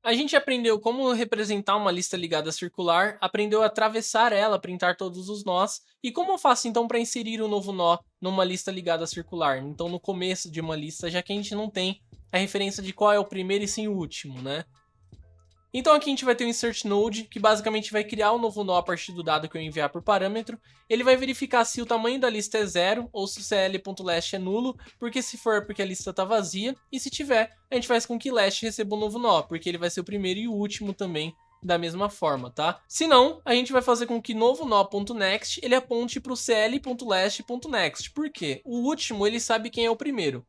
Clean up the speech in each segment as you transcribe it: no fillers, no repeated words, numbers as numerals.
A gente aprendeu como representar uma lista ligada circular, aprendeu a atravessar ela, printar todos os nós, e como eu faço então para inserir um novo nó numa lista ligada circular? Então no começo de uma lista, já que a gente não tem a referência de qual é o primeiro e sim o último, né? Então aqui a gente vai ter o insert node, que basicamente vai criar um novo nó a partir do dado que eu enviar por parâmetro. Ele vai verificar se o tamanho da lista é zero ou se o cl.last é nulo, porque se for é porque a lista está vazia, e se tiver, a gente faz com que last receba um novo nó, porque ele vai ser o primeiro e o último também da mesma forma, tá? Se não, a gente vai fazer com que novo nó.next ele aponte para o cl.last.next. Por quê? O último ele sabe quem é o primeiro.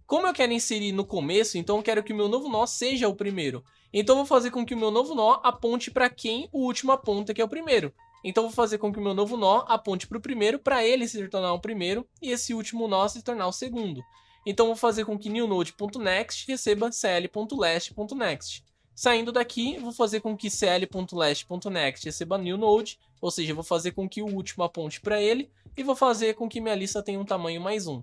Como eu quero inserir no começo, então eu quero que o meu novo nó seja o primeiro. Então eu vou fazer com que o meu novo nó aponte para quem o último aponta, que é o primeiro. Então eu vou fazer com que o meu novo nó aponte para o primeiro, para ele se tornar o primeiro, e esse último nó se tornar o segundo. Então eu vou fazer com que newNode.next receba cl.last.next. Saindo daqui, eu vou fazer com que cl.last.next receba newNode, ou seja, eu vou fazer com que o último aponte para ele, e vou fazer com que minha lista tenha um tamanho mais 1.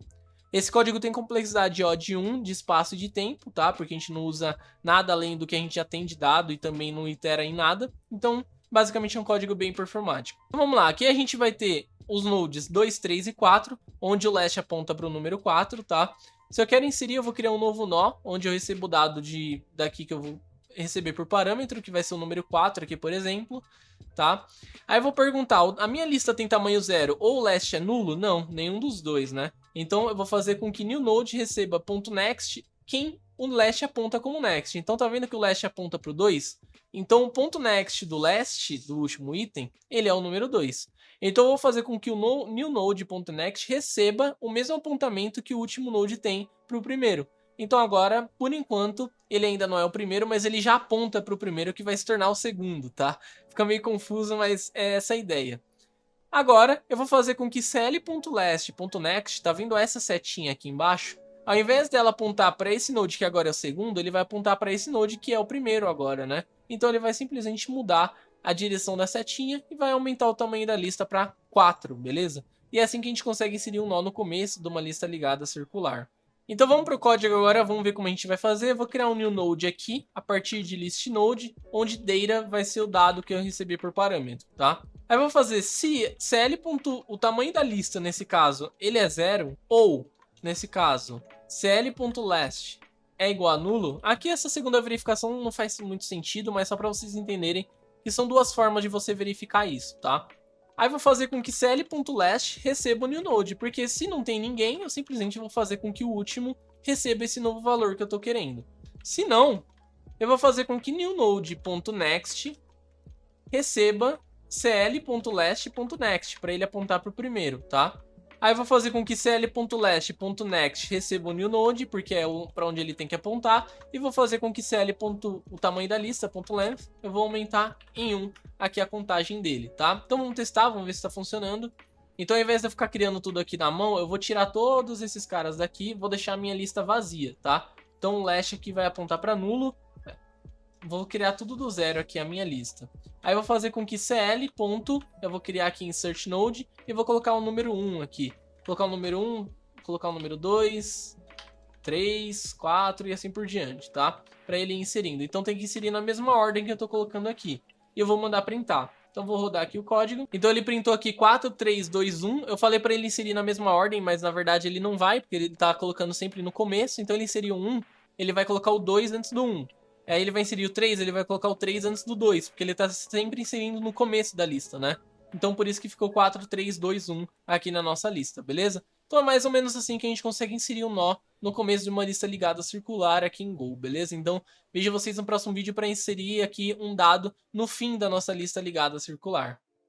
Esse código tem complexidade de 1 de espaço e de tempo, tá? Porque a gente não usa nada além do que a gente já tem de dado e também não itera em nada. Então, basicamente é um código bem performático. Então vamos lá, aqui a gente vai ter os nodes 2, 3 e 4, onde o last aponta para o número 4, tá? Se eu quero inserir, eu vou criar um novo nó, onde eu recebo o dado daqui que eu vou receber por parâmetro, que vai ser o número 4 aqui, por exemplo, tá? Aí eu vou perguntar, a minha lista tem tamanho 0 ou o last é nulo? Não, nenhum dos dois, né? Então eu vou fazer com que newNode receba .next quem o last aponta como next. Então tá vendo que o last aponta para o 2? Então o .next do last, do último item, ele é o número 2. Então eu vou fazer com que o newNode.next receba o mesmo apontamento que o último node tem para o primeiro. Então agora, por enquanto, ele ainda não é o primeiro, mas ele já aponta para o primeiro que vai se tornar o segundo, tá? Fica meio confuso, mas é essa a ideia. Agora, eu vou fazer com que cl.last.next, tá vendo essa setinha aqui embaixo? Ao invés dela apontar para esse node que agora é o segundo, ele vai apontar para esse node que é o primeiro agora, né? Então ele vai simplesmente mudar a direção da setinha e vai aumentar o tamanho da lista para 4, beleza? E é assim que a gente consegue inserir um nó no começo de uma lista ligada circular. Então vamos para o código agora, vamos ver como a gente vai fazer. Eu vou criar um new node aqui, a partir de list node, onde data vai ser o dado que eu recebi por parâmetro, tá? Aí eu vou fazer se cl. O tamanho da lista, nesse caso, ele é 0, ou, nesse caso, cl.last é igual a nulo. Aqui essa segunda verificação não faz muito sentido, mas só para vocês entenderem que são duas formas de você verificar isso, tá? Aí eu vou fazer com que cl.last receba o new node, porque se não tem ninguém, eu simplesmente vou fazer com que o último receba esse novo valor que eu tô querendo. Se não, eu vou fazer com que newNode.next receba cl.last.next, para ele apontar para o primeiro, tá? Aí eu vou fazer com que cl.last.next receba o new node, porque é para onde ele tem que apontar, e vou fazer com que o tamanho da lista, .length, eu vou aumentar em 1 aqui a contagem dele, tá? Então vamos testar, vamos ver se está funcionando. Então ao invés de eu ficar criando tudo aqui na mão, eu vou tirar todos esses caras daqui, vou deixar a minha lista vazia, tá? Então o last aqui vai apontar para nulo, vou criar tudo do zero aqui a minha lista. Aí eu vou fazer com que cl. Eu vou criar aqui insert node e vou colocar o número 1 aqui. Colocar o número 1, colocar o número 2, 3, 4 e assim por diante, tá? Para ele ir inserindo. Então tem que inserir na mesma ordem que eu tô colocando aqui. E eu vou mandar printar. Então vou rodar aqui o código. Então ele printou aqui 4, 3, 2, 1. Eu falei para ele inserir na mesma ordem, mas na verdade ele não vai, porque ele tá colocando sempre no começo. Então ele inseriu o 1, ele vai colocar o 2 antes do 1. Aí ele vai inserir o 3, ele vai colocar o 3 antes do 2, porque ele tá sempre inserindo no começo da lista, né? Então por isso que ficou 4, 3, 2, 1 aqui na nossa lista, beleza? Então é mais ou menos assim que a gente consegue inserir um nó no começo de uma lista ligada circular aqui em Go, beleza? Então vejo vocês no próximo vídeo para inserir aqui um dado no fim da nossa lista ligada circular.